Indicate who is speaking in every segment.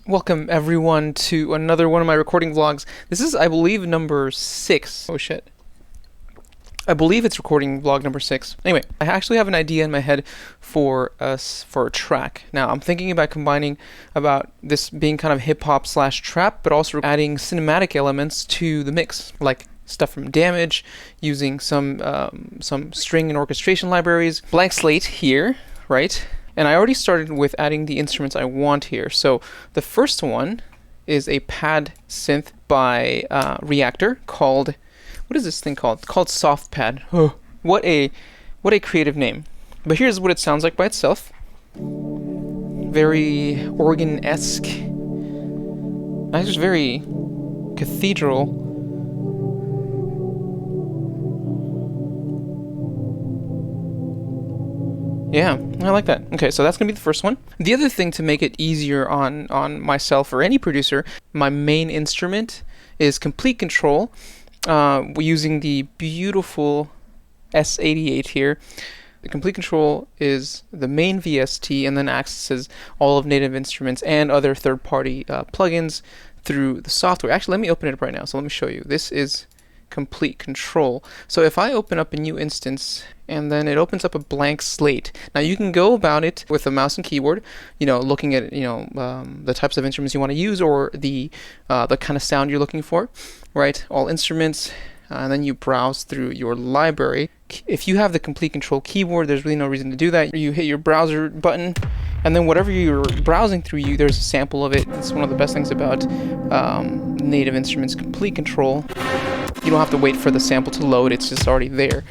Speaker 1: Welcome everyone to another one of my recording vlogs. This is, I believe, number 6. Oh shit. I believe it's recording vlog number 6. Anyway, I actually have an idea in my head for a track. Now, I'm thinking about combining about this being kind of hip-hop / trap, but also adding cinematic elements to the mix, like stuff from Damage, using some string and orchestration libraries. Blank slate here, right? And I already started with adding the instruments I want here. So the first one is a pad synth by Reaktor called, what is this thing called? It's called Soft Pad. Oh, what a creative name. But here's what it sounds like by itself. Very organ-esque. It's just very cathedral. Yeah, I like that. Okay, so that's going to be the first one. The other thing to make it easier on myself or any producer, my main instrument is Komplete Kontrol. Using the beautiful S88 here. The Komplete Kontrol is the main VST and then accesses all of Native Instruments and other third-party plugins through the software. Actually, let me open it up right now. So let me show you. This is Komplete Kontrol. So if I open up a new instance and then it opens up a blank slate. Now you can go about it with a mouse and keyboard, looking at the types of instruments you want to use or the kind of sound you're looking for, right? All instruments, and then you browse through your library. If you have the Komplete Kontrol keyboard, there's really no reason to do that. You hit your browser button, and then whatever you're browsing through, there's a sample of it. It's one of the best things about Native Instruments Komplete Kontrol. You don't have to wait for the sample to load, it's just already there.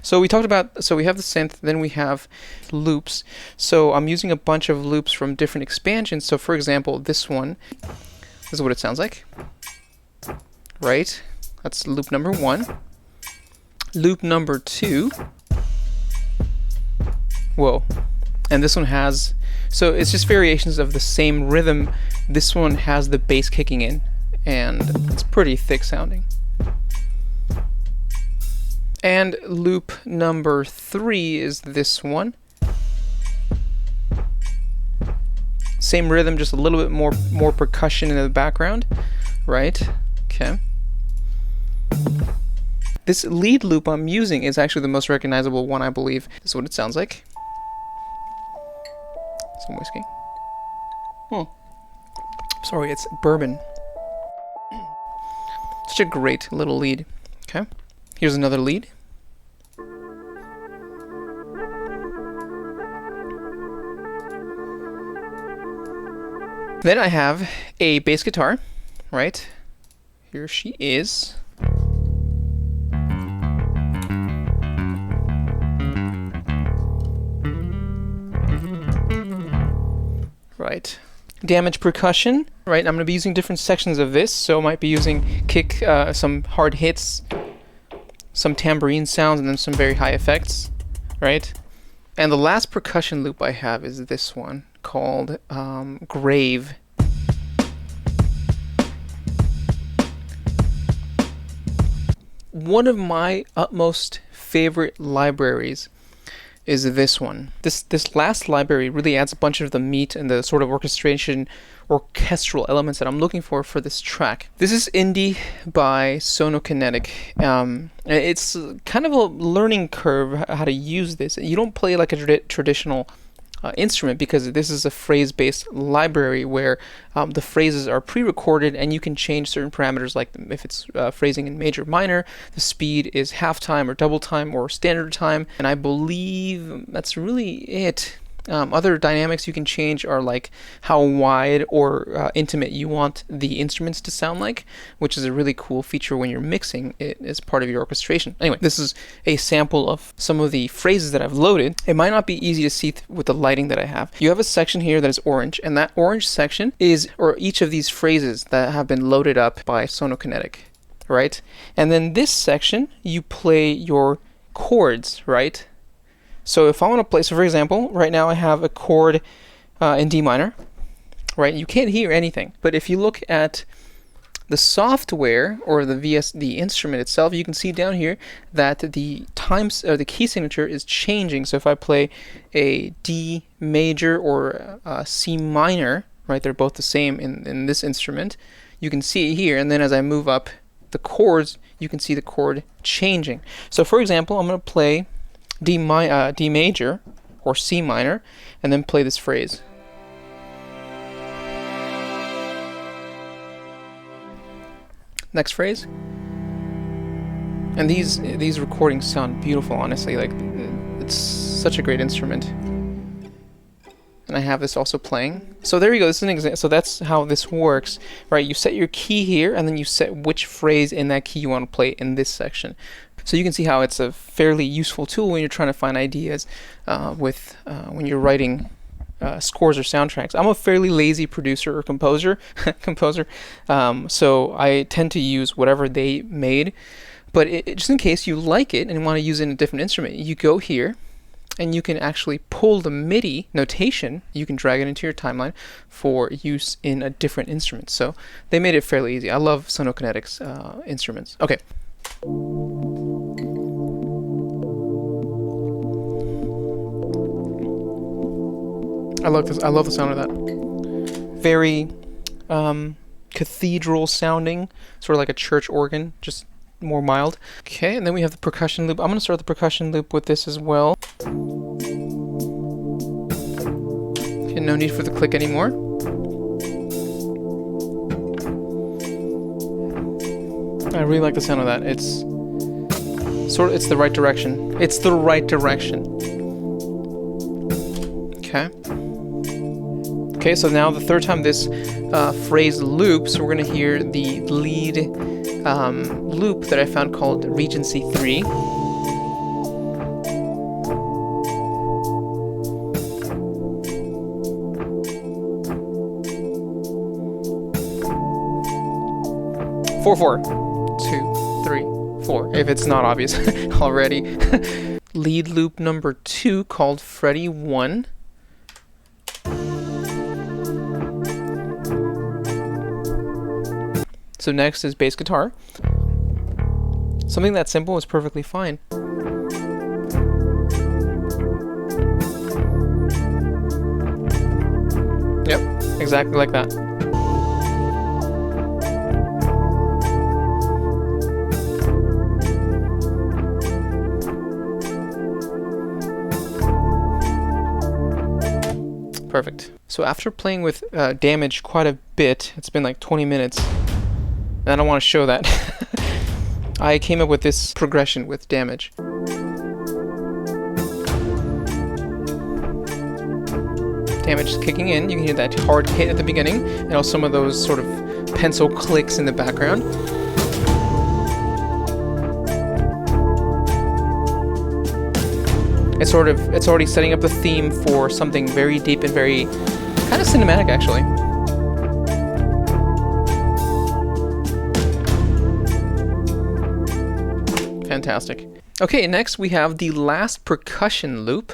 Speaker 1: So we talked about, so we have the synth, then we have loops. So I'm using a bunch of loops from different expansions. So for example, this one, this is what it sounds like. Right? That's loop number 1. Loop number 2. Whoa. And this one has, so it's just variations of the same rhythm. This one has the bass kicking in, and it's pretty thick sounding. And loop number 3 is this one. Same rhythm, just a little bit more percussion in the background, right? Okay. This lead loop I'm using is actually the most recognizable one, I believe. This is what it sounds like. Some whiskey. Sorry, it's bourbon. Such a great little lead. Okay. Here's another lead. Then I have a bass guitar, right? Here she is. Right. Damage percussion, right? I'm going to be using different sections of this, so I might be using kick, some hard hits, some tambourine sounds, and then some very high effects, right? And the last percussion loop I have is this one called Grave. One of my utmost favorite libraries is this one. This last library really adds a bunch of the meat and the sort of orchestral elements that I'm looking for this track. This is Indie by Sonokinetic. It's kind of a learning curve how to use this. You don't play like a traditional instrument because this is a phrase-based library where the phrases are pre-recorded and you can change certain parameters, like if it's phrasing in major minor, the speed is half time or double time or standard time, and I believe that's really it. Other dynamics you can change are like how wide or intimate you want the instruments to sound like, which is a really cool feature when you're mixing it as part of your orchestration. Anyway, this is a sample of some of the phrases that I've loaded. It might not be easy to see with the lighting that I have. You have a section here that is orange, and that orange section is, or each of these phrases that have been loaded up by Sonokinetic, right? And then this section, you play your chords, right? So if I want to play, so for example, right now I have a chord in D minor, right? You can't hear anything, but if you look at the software or the instrument itself, you can see down here that the times or the key signature is changing. So if I play a D major or a C minor, right? They're both the same in this instrument. You can see it here, and then as I move up the chords, you can see the chord changing. So for example, I'm going to play D major or C minor, and then play this phrase. Next phrase. And these recordings sound beautiful, honestly. Like, it's such a great instrument. And I have this also playing. So there you go. This is an example. So that's how this works, right? You set your key here, and then you set which phrase in that key you want to play in this section. So you can see how it's a fairly useful tool when you're trying to find ideas when you're writing scores or soundtracks. I'm a fairly lazy producer or composer, so I tend to use whatever they made. But just in case you like it and want to use it in a different instrument, you go here, and you can actually pull the MIDI notation. You can drag it into your timeline for use in a different instrument. So they made it fairly easy. I love Sonokinetic's instruments. Okay. I love this. I love the sound of that. Very cathedral sounding, sort of like a church organ, just more mild. Okay, and then we have the percussion loop. I'm going to start the percussion loop with this as well. Okay, no need for the click anymore. I really like the sound of that. It's the right direction. It's the right direction. Okay. Okay, so now the third time this phrase loops, we're going to hear the lead loop that I found called Regency 3. Four, 2, 3, 4. If it's not obvious already. Lead loop number 2 called Freddy 1. So next is bass guitar. Something that simple is perfectly fine. Yep, exactly like that. Perfect. So after playing with Damage quite a bit, it's been like 20 minutes, and I don't want to show that. I came up with this progression with Damage. Damage is kicking in. You can hear that hard hit at the beginning, and also some of those sort of pencil clicks in the background. It's already setting up the theme for something very deep and very kind of cinematic, actually. Fantastic. Okay, next we have the last percussion loop.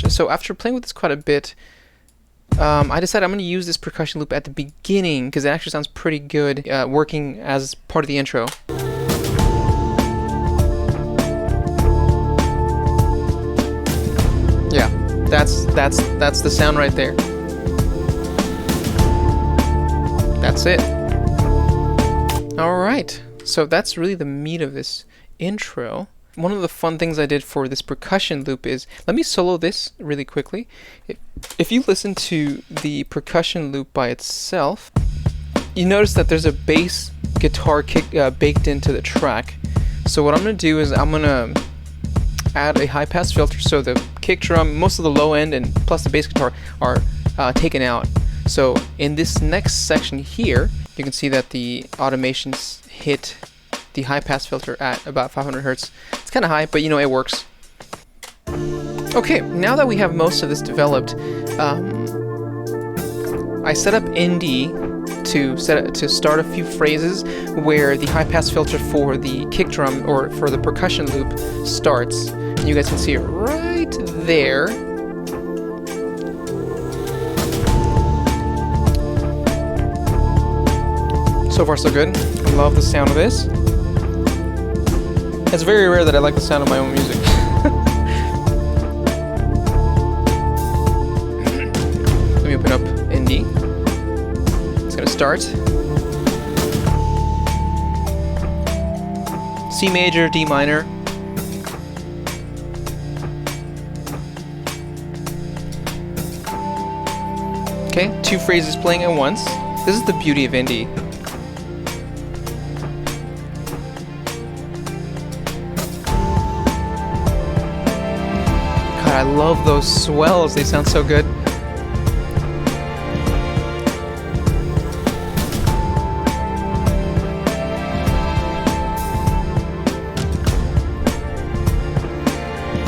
Speaker 1: So after playing with this quite a bit, I decided I'm going to use this percussion loop at the beginning because it actually sounds pretty good working as part of the intro. Yeah, that's the sound right there. That's it. Alright, so that's really the meat of this intro. One of the fun things I did for this percussion loop is, let me solo this really quickly. If you listen to the percussion loop by itself, you notice that there's a bass guitar kick baked into the track. So what I'm going to do is I'm going to add a high-pass filter so the kick drum, most of the low end, and plus the bass guitar are taken out. So in this next section here, you can see that the automations hit the high-pass filter at about 500 Hertz. It's kind of high, but you know, it works. Okay, now that we have most of this developed, I set up ND to start a few phrases where the high-pass filter for the kick drum or for the percussion loop starts. And you guys can see it right there. So far so good. I love the sound of this. It's very rare that I like the sound of my own music. open up ND. It's going to start. C major, D minor. Okay, 2 phrases playing at once. This is the beauty of indie. God, I love those swells. They sound so good.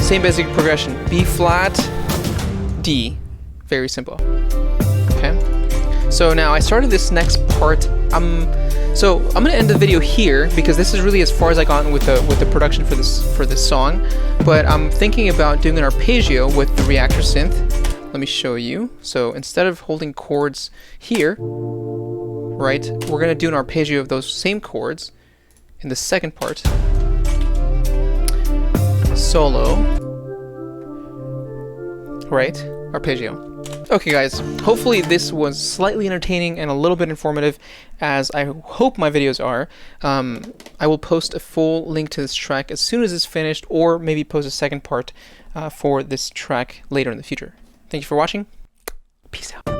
Speaker 1: Same basic progression. B flat, D. Very simple. Okay. So now I started this next part. So I'm gonna end the video here because this is really as far as I got with the production for this song. But I'm thinking about doing an arpeggio with the Reaktor synth. Let me show you. So instead of holding chords here, right, we're gonna do an arpeggio of those same chords in the second part. Solo, right, arpeggio. Okay guys, hopefully this was slightly entertaining and a little bit informative, as I hope my videos are. I will post a full link to this track as soon as it's finished, or maybe post a second part for this track later in the future. Thank you for watching. Peace out.